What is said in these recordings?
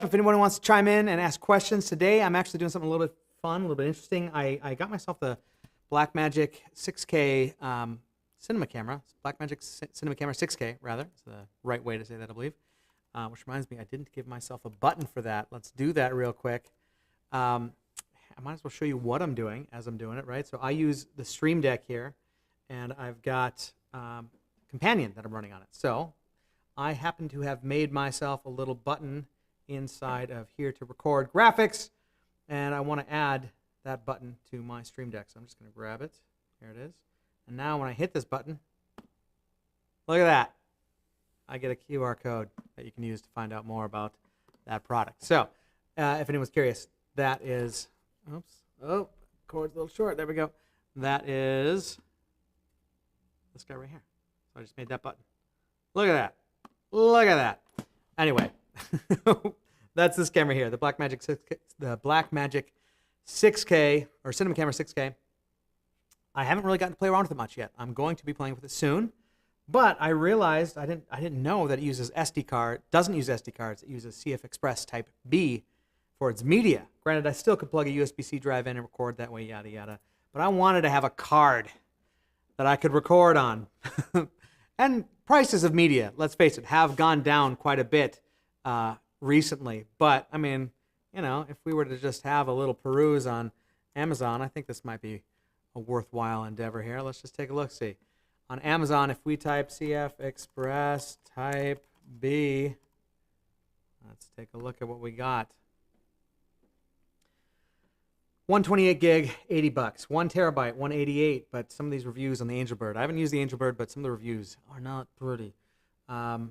If anyone wants to chime in and ask questions today, I'm actually doing something a little bit fun, a little bit interesting. I got myself the Blackmagic 6K cinema camera. Blackmagic cinema camera 6K, rather. It's the right way to say that, I believe. Which reminds me, I didn't give myself a button for that. Let's do that real quick. I might as well show you what I'm doing as I'm doing it, right? So I use the Stream Deck here, and I've got Companion that I'm running on it. So I happen to have made myself a little button inside of here to record graphics, and I want to add that button to my Stream Deck. So I'm just going to grab it. Here it is. And now when I hit this button, look at that. I get a QR code that you can use to find out more about that product. So if anyone's curious, that is, cord's a little short. There we go. That is this guy right here. So I just made that button. Look at that. Look at that. Anyway, that's this camera here, the Blackmagic 6K or Cinema Camera 6K. I haven't really gotten to play around with it much yet. I'm going to be playing with it soon, but I realized I didn't know that it uses SD card. Doesn't use SD cards. It uses CF Express Type B for its media. Granted, I still could plug a USB-C drive in and record that way, yada yada. But I wanted to have a card that I could record on. And prices of media, let's face it, have gone down quite a bit recently. But, I mean, you know, if we were to just have a little peruse on Amazon, I think this might be a worthwhile endeavor here. Let's just take a look, see. On Amazon, if we type CF Express Type B, let's take a look at what we got. 128 gig, $80. 1 terabyte, $188. But some of these reviews on the Angelbird, I haven't used the Angelbird, but some of the reviews are not pretty. Okay,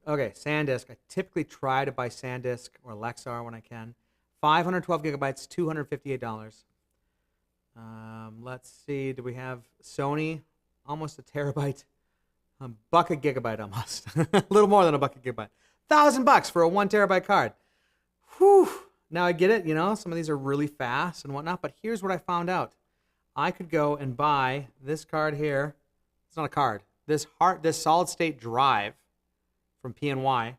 SanDisk. I typically try to buy SanDisk or Lexar when I can. 512 gigabytes, $258. Let's see. Do we have Sony? Almost a terabyte. A buck a gigabyte almost. A little more than a buck a gigabyte. $1,000 for a 1 terabyte card. Whew. Now I get it, you know, some of these are really fast and whatnot, but here's what I found out. I could go and buy this card here. It's not a card. This solid state drive from PNY,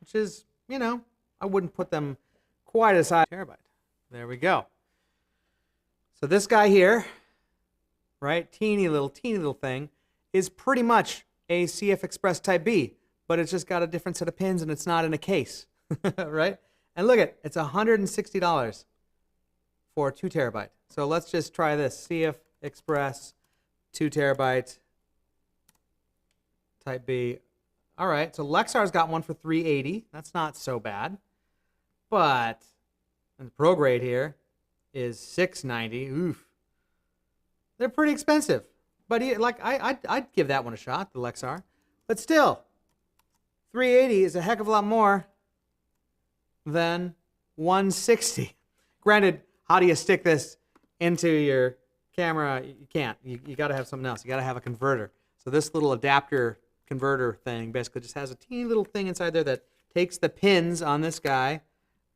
which is, you know, I wouldn't put them quite as high as a terabyte. There we go. So this guy here, right, teeny little thing, is pretty much a CF Express Type B, but it's just got a different set of pins and it's not in a case, right? And look at it's $160 for 2 terabyte. So let's just try this. CF Express 2 terabyte Type B. All right, so Lexar's got one for $380. That's not so bad. But and the Pro Grade here is $690. Oof. They're pretty expensive. But I'd give that one a shot, the Lexar. But still, $380 is a heck of a lot more than $160. Granted, how do you stick this into your camera? You can't. You got to have something else. You got to have a converter. So this little adapter converter thing basically just has a teeny little thing inside there that takes the pins on this guy,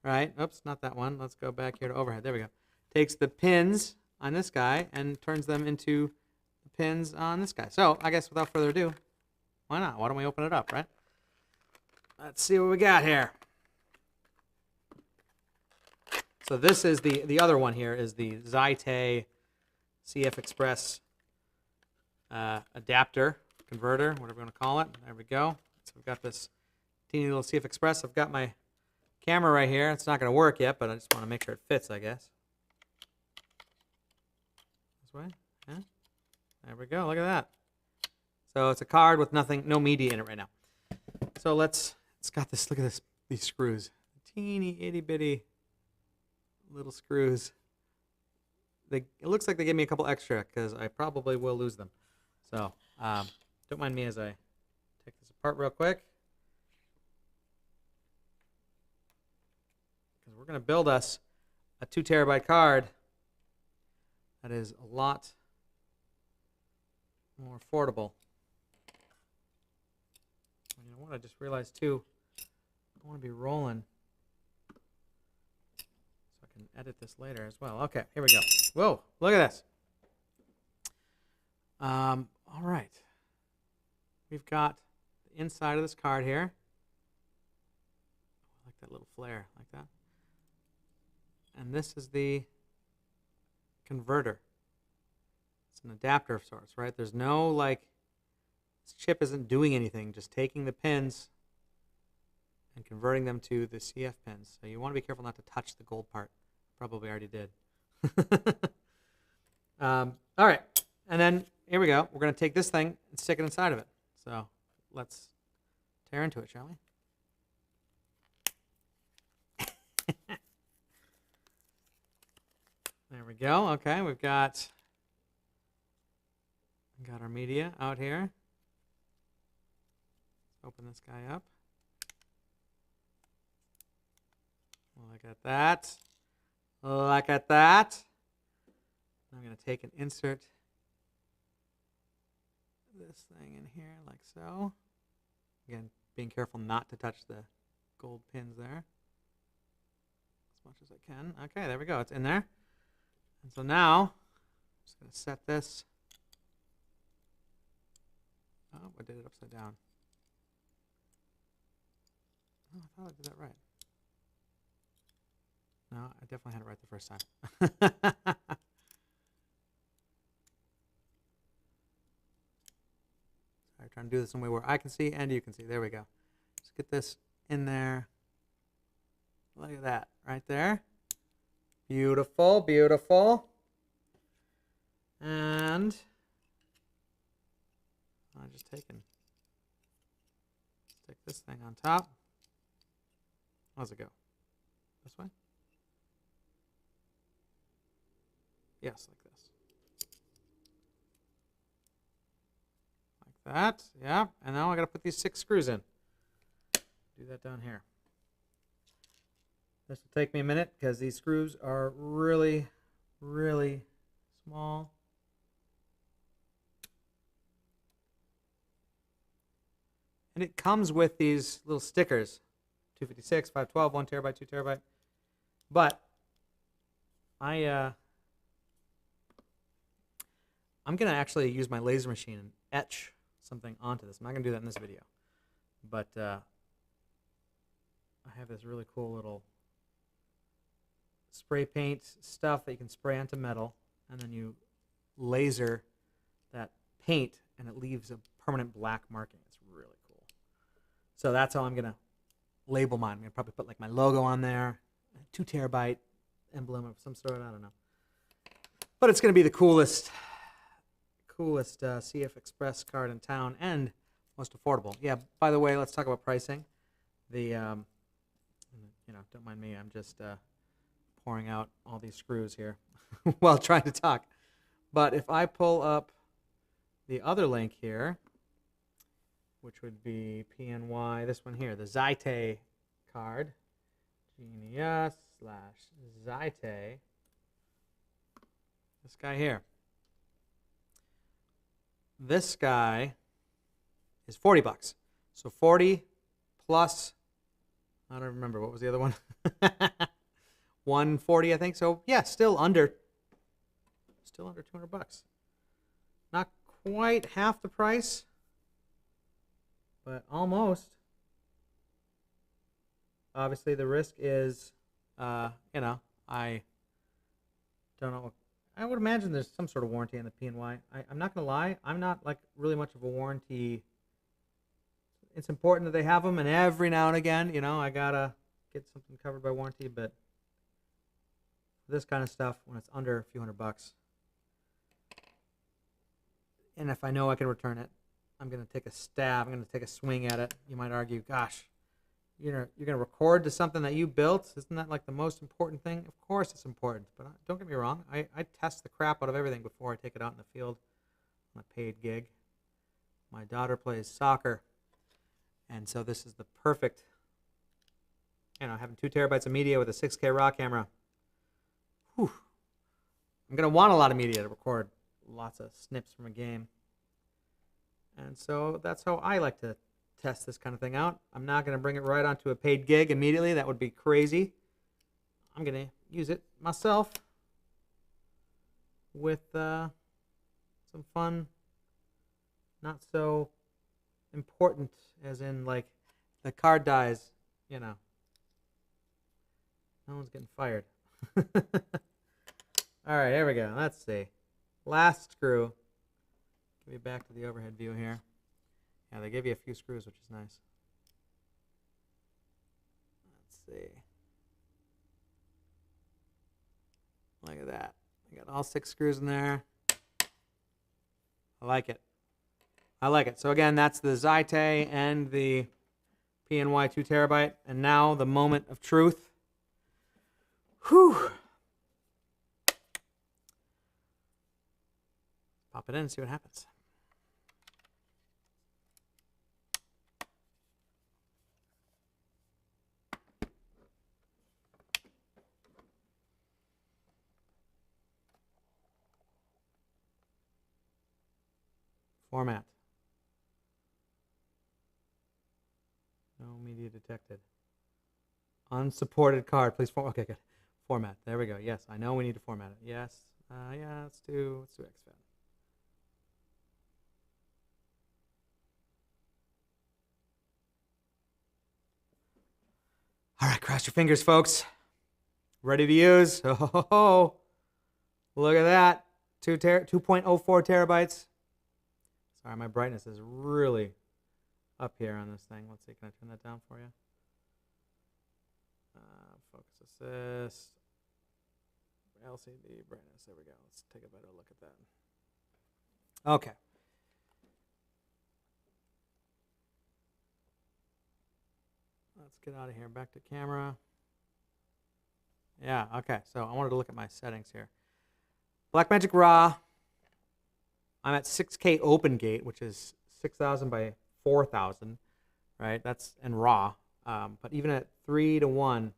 right? Oops, not that one. Let's go back here to overhead. There we go. Takes the pins on this guy and turns them into the pins on this guy. So I guess without further ado, why not? Why don't we open it up, right? Let's see what we got here. So this is the other one here is the Zyte CF Express adapter, converter, whatever you want to call it. There we go. So we've got this teeny little CF Express. I've got my camera right here. It's not going to work yet, but I just want to make sure it fits, I guess. This way. Yeah. There we go. Look at that. So it's a card with no media in it right now. So it's got this, look at these screws. Teeny itty bitty little screws. It looks like they gave me a couple extra because I probably will lose them. So don't mind me as I take this apart real quick. Because we're going to build us a 2 terabyte card that is a lot more affordable. You know what? I just realized too, I want to be rolling. Edit this later as well. Okay, here we go. Whoa, look at this. All right. We've got the inside of this card here. like that little flare, like that. And this is the converter. It's an adapter of sorts, right? There's no like, this chip isn't doing anything, just taking the pins and converting them to the CF pins. So you want to be careful not to touch the gold part. Probably already did. All right, and then here we go. We're going to take this thing and stick it inside of it. So let's tear into it, shall we? There we go. Okay, we've got our media out here. Let's open this guy up. Look at that. Look at that. I'm going to take and insert this thing in here like so. Again, being careful not to touch the gold pins there as much as I can. Okay, there we go. It's in there. And so now, I'm just going to set this. Oh, I did it upside down. Oh, I thought I did that right. No, I definitely had it right the first time. Sorry, trying to do this in a way where I can see and you can see. There we go. Let's get this in there. Look at that, right there. Beautiful, beautiful. And I'm just taking, stick this thing on top. How's it go? This way? Yes, like this. Like that, yeah. And now I gotta put these 6 screws in. Do that down here. This will take me a minute because these screws are really, really small. And it comes with these little stickers, 256, 512, 1 terabyte, 2 terabyte. But I'm going to actually use my laser machine and etch something onto this. I'm not going to do that in this video. But I have this really cool little spray paint stuff that you can spray onto metal, and then you laser that paint, and it leaves a permanent black marking. It's really cool. So that's how I'm going to label mine. I'm going to probably put like my logo on there, a 2 terabyte emblem of some sort, I don't know. But it's going to be the coolest CF Express card in town and most affordable. Yeah, by the way, let's talk about pricing. The, don't mind me, I'm just pouring out all these screws here while trying to talk. But if I pull up the other link here, which would be PNY, this one here, the Zyte card, Genius/Zyte, this guy here. This guy is $40. So 40 plus, I don't remember, what was the other one? 140, I think. So yeah, still under $200. Not quite half the price, but almost. Obviously, the risk is, I don't know. I would imagine there's some sort of warranty on the PNY. I'm not gonna lie, I'm not like really much of a warranty. It's important that they have them, and every now and again, I gotta get something covered by warranty. But this kind of stuff, when it's under a few $100, and if I know I can return it, I'm gonna take a stab. I'm gonna take a swing at it. You might argue, gosh, you're gonna record to something that you built. Isn't that like the most important thing? Of course it's important, but don't get me wrong. I test the crap out of everything before I take it out in the field on a paid gig. My daughter plays soccer, and so this is the perfect, having 2 terabytes of media with a 6K RAW camera. Whew. I'm gonna want a lot of media to record lots of snips from a game. And so that's how I like to test this kind of thing out. I'm not going to bring it right onto a paid gig immediately. That would be crazy. I'm going to use it myself with some fun, not so important, as in like the card dies, No one's getting fired. All right, here we go. Let's see. Last screw. Give me back to the overhead view here. Yeah, they give you a few screws, which is nice. Let's see. Look at that. I got all 6 screws in there. I like it. I like it. So again, that's the Zyte and the PNY 2 terabyte. And now the moment of truth. Whew. Pop it in and see what happens. Format. No media detected. Unsupported card. Please format. Okay, good. Format. There we go. Yes, I know we need to format it. Yes. Yeah, let's do XFAT. All right, cross your fingers, folks. Ready to use. Oh, look at that. 2.04 terabytes. Sorry, my brightness is really up here on this thing. Let's see, can I turn that down for you? Focus assist. LCD brightness. There we go. Let's take a better look at that. Okay. Let's get out of here. Back to camera. Yeah, okay. So I wanted to look at my settings here. Blackmagic Raw. I'm at 6K open gate, which is 6,000 by 4,000, right? That's in RAW. But even at 3:1,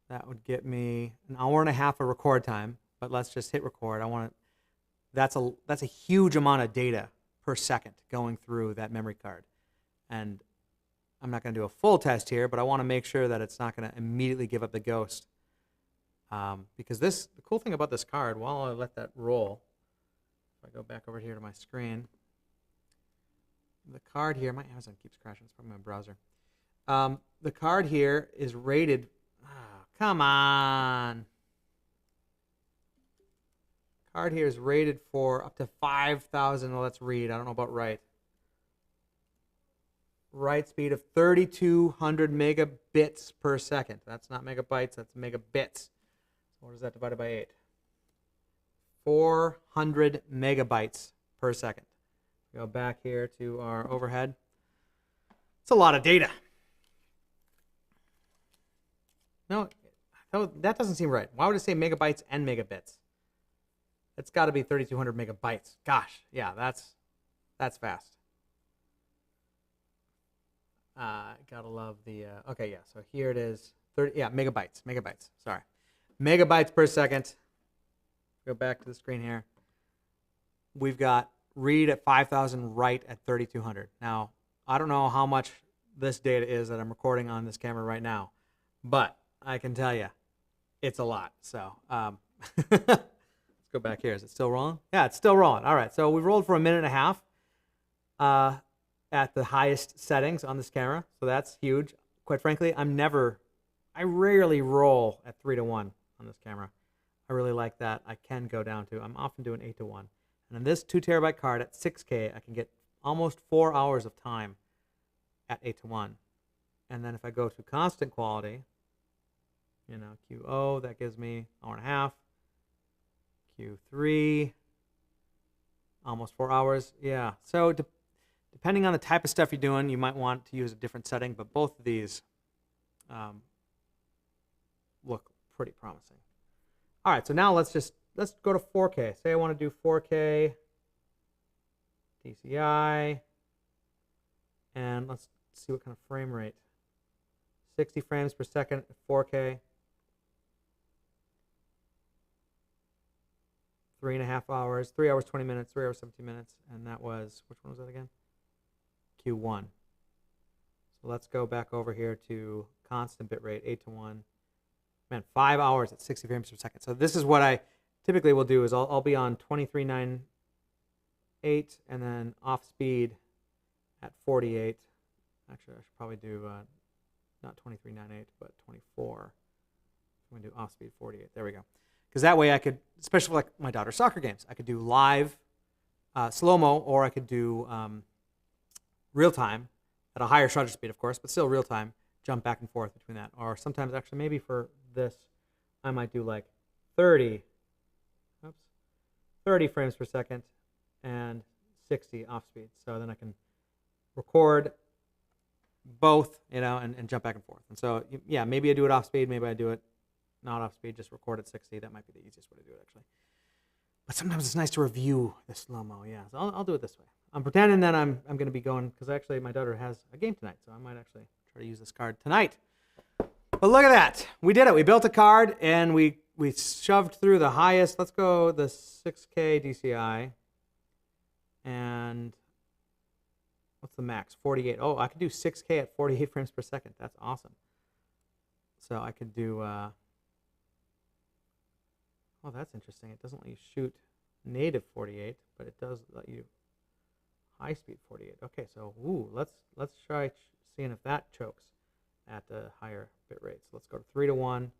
that would get me an hour and a half of record time. But let's just hit record. That's a huge amount of data per second going through that memory card. And I'm not going to do a full test here, but I want to make sure that it's not going to immediately give up the ghost. Because the cool thing about this card, while I let that roll, if I go back over here to my screen, the card here, my Amazon keeps crashing, it's probably my browser. The card here is rated, come on. Card here is rated for up to 5,000, well, let's read, I don't know about write. Write speed of 3,200 megabits per second. That's not megabytes, that's megabits. So what is that divided by 8? 400 megabytes per second. Go back here to our overhead. It's a lot of data. No, that doesn't seem right. Why would it say megabytes and megabits? It's got to be 3,200 megabytes. Gosh, yeah, that's fast. Gotta love the, okay, yeah, so here it is, megabytes, sorry. Megabytes per second. Go back to the screen here. We've got read at 5,000, write at 3,200. Now, I don't know how much this data is that I'm recording on this camera right now, but I can tell you, it's a lot. So, let's go back here. Is it still rolling? Yeah, it's still rolling. All right, so we've rolled for 1.5 minutes. At the highest settings on this camera, so that's huge. Quite frankly, I rarely roll at 3:1 on this camera. I really like that. I can go down to, I'm often doing 8:1. And on this 2 terabyte card at 6K, I can get almost 4 hours of time at 8:1. And then if I go to constant quality, QO, that gives me 1.5 hours. Q3, almost 4 hours. Yeah, so depending on the type of stuff you're doing, you might want to use a different setting, but both of these look pretty promising. All right, so now let's go to 4K. Say I want to do 4K DCI, and let's see what kind of frame rate. 60 frames per second, 4K. 3.5 hours, 3 hours 20 minutes, 3 hours 17 minutes, and that was, which one was that again? Q1. So let's go back over here to constant bitrate, 8:1. Man, 5 hours at 60 frames per second. So this is what I typically will do is I'll be on 23.98 and then off speed at 48. Actually, I should probably do not 23.98, but 24. I'm going to do off speed 48. There we go. Because that way I could, especially for like my daughter's soccer games, I could do live slow-mo, or I could do real-time at a higher shutter speed, of course, but still real-time, jump back and forth between that. Or sometimes, actually, maybe for this, I might do like 30 frames per second and 60 off speed. So then I can record both, and jump back and forth. And so, yeah, maybe I do it off speed, maybe I do it not off speed, just record at 60. That might be the easiest way to do it, actually. But sometimes it's nice to review the slow-mo, yeah. So I'll do it this way. I'm pretending that I'm going to be going, because actually my daughter has a game tonight, so I might actually try to use this card tonight. But look at that. We did it. We built a card, and we shoved through the highest. Let's go the 6K DCI. And what's the max? 48. Oh, I could do 6K at 48 frames per second. That's awesome. So I could do... Oh, that's interesting. It doesn't let you shoot native 48, but it does let you high speed 48. Okay, so let's try seeing if that chokes at the higher bit rates. Let's go to 3:1,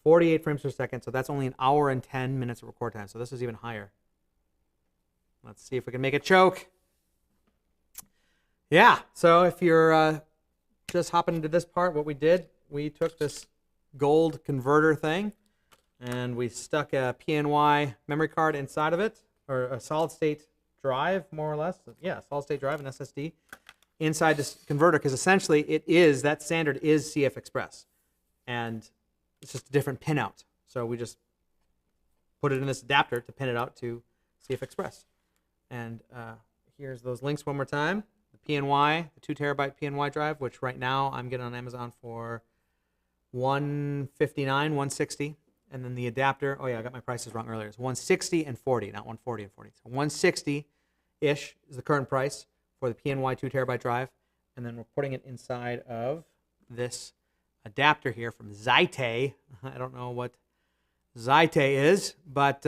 48 frames per second. So that's only an hour and 10 minutes of record time. So this is even higher. Let's see if we can make it choke. Yeah. So if you're just hopping into this part, what we did, we took this gold converter thing, and we stuck a PNY memory card inside of it, or a solid-state drive, more or less. Yeah, solid-state drive, an SSD, inside this converter, because essentially that standard is CF Express. And it's just a different pinout. So we just put it in this adapter to pin it out to CF Express. And here's those links one more time. The PNY, the 2 terabyte PNY drive, which right now I'm getting on Amazon for $159, $160. And then the adapter, oh yeah, I got my prices wrong earlier. It's $160 and $40, not $140 and $40. So $160-ish is the current price for the PNY 2 terabyte drive. And then we're putting it inside of this adapter here from Zyte. I don't know what Zyte is, but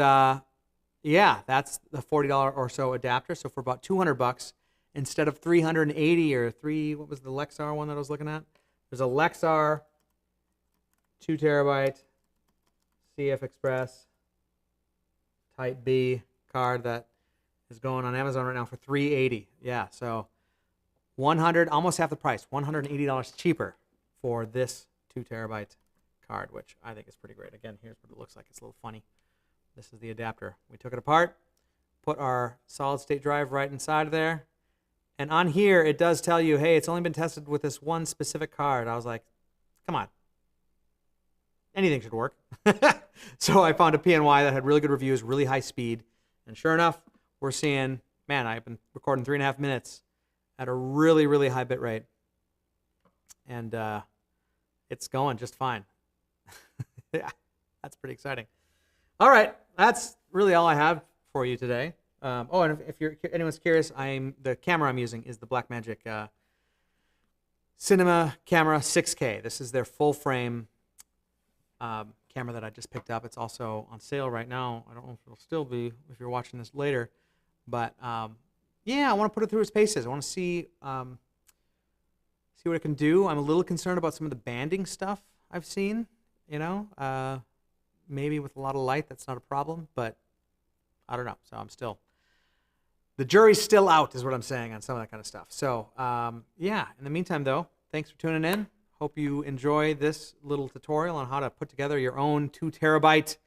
yeah, that's the $40 or so adapter. So for about $200, instead of $380 or what was the Lexar one that I was looking at? There's a Lexar 2 terabyte CF Express Type B card that is going on Amazon right now for $380. Yeah, so almost half the price, $180 cheaper for this 2 terabyte card, which I think is pretty great. Again, here's what it looks like. It's a little funny. This is the adapter. We took it apart, put our solid-state drive right inside of there, and on here it does tell you, hey, it's only been tested with this one specific card. I was like, come on. Anything should work. So I found a PNY that had really good reviews, really high speed. And sure enough, we're seeing, man, I've been recording 3.5 minutes at a really, really high bit rate. And it's going just fine. Yeah, that's pretty exciting. All right, that's really all I have for you today. And if anyone's curious, the camera I'm using is the Blackmagic Cinema Camera 6K. This is their full frame camera that I just picked up. It's also on sale right now. I don't know if it'll still be if you're watching this later, but yeah, I want to put it through its paces. I want to see what it can do. I'm a little concerned about some of the banding stuff I've seen. Maybe with a lot of light, that's not a problem, but I don't know. So the jury's still out, is what I'm saying on some of that kind of stuff. So yeah. In the meantime, though, thanks for tuning in. Hope you enjoy this little tutorial on how to put together your own 2 terabyte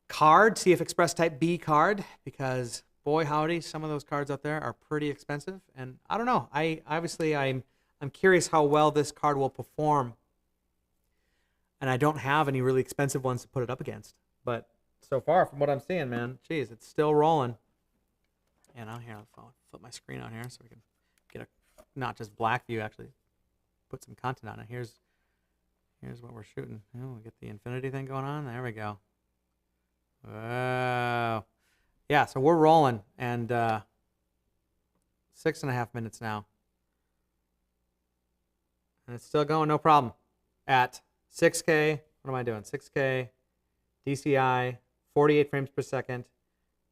card, CF Express Type B card, because boy howdy, some of those cards out there are pretty expensive. And I don't know. I'm curious how well this card will perform. And I don't have any really expensive ones to put it up against. But so far, from what I'm seeing, man, geez, it's still rolling. Here, I'll flip my screen out here so we can get a not just black view, actually put some content on it. Here's what we're shooting. We'll get the infinity thing going on. There we go. Wow. Yeah, so we're rolling, and 6.5 minutes now. And it's still going, no problem. At 6K, what am I doing? 6K, DCI, 48 frames per second,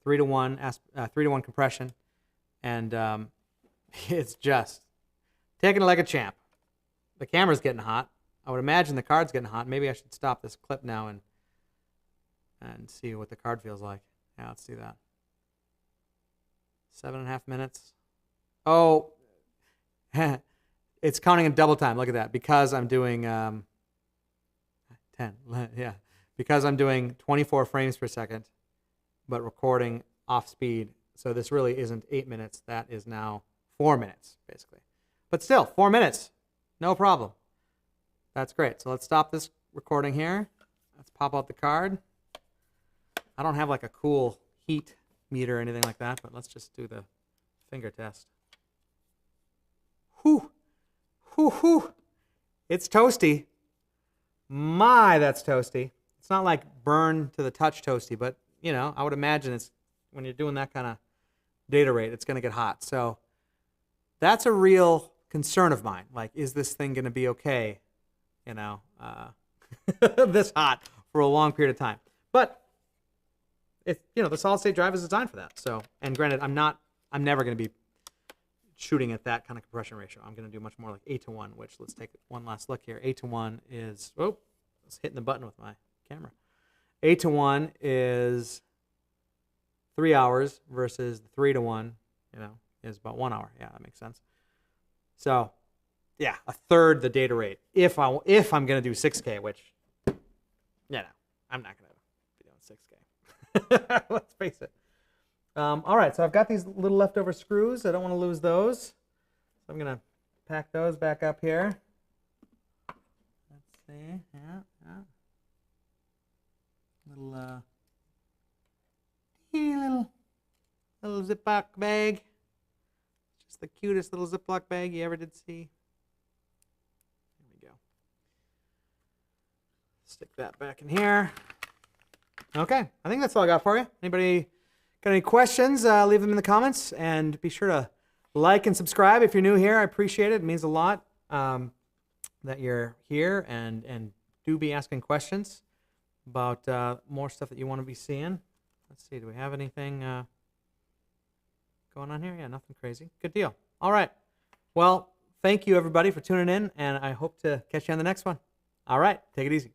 3:1 compression, and it's just taking it like a champ. The camera's getting hot. I would imagine the card's getting hot. Maybe I should stop this clip now and see what the card feels like. Yeah, let's do that. 7.5 minutes. Oh, it's counting in double time. Look at that. Because I'm doing 10. Yeah, because I'm doing 24 frames per second, but recording off speed. So this really isn't 8 minutes. That is now 4 minutes, basically. But still, 4 minutes. No problem. That's great. So let's stop this recording here. Let's pop out the card. I don't have like a cool heat meter or anything like that, but let's just do the finger test. Whew. Whew, whew. It's toasty. My, that's toasty. It's not like burn to the touch toasty, but, you know, I would imagine it's when you're doing that kind of data rate, it's going to get hot. So that's a real concern of mine. Like, is this thing going to be okay, you know, this hot for a long period of time? But if, you know, the solid state drive is designed for that. So, and granted, I'm never going to be shooting at that kind of compression ratio. I'm going to do much more like 8:1, which, let's take one last look here. 8:1 is, oh, I was hitting the button with my camera. 8:1 is 3 hours versus the 3:1, you know, is about 1 hour. Yeah, that makes sense. So, yeah, a third the data rate. If I'm going to do 6K, which, you know, I'm not going to be doing 6K. Let's face it. All right, so I've got these little leftover screws. I don't want to lose those. So I'm going to pack those back up here. Let's see. Yeah. Little Ziploc bag. Just the cutest little Ziploc bag you ever did see. There we go. Stick that back in here. Okay, I think that's all I got for you. Anybody got any questions? Leave them in the comments, and be sure to like and subscribe if you're new here. I appreciate it. It means a lot that you're here, and do be asking questions about more stuff that you want to be seeing. Let's see, do we have anything going on here? Yeah, nothing crazy. Good deal. All right. Well, thank you, everybody, for tuning in, and I hope to catch you on the next one. All right, take it easy.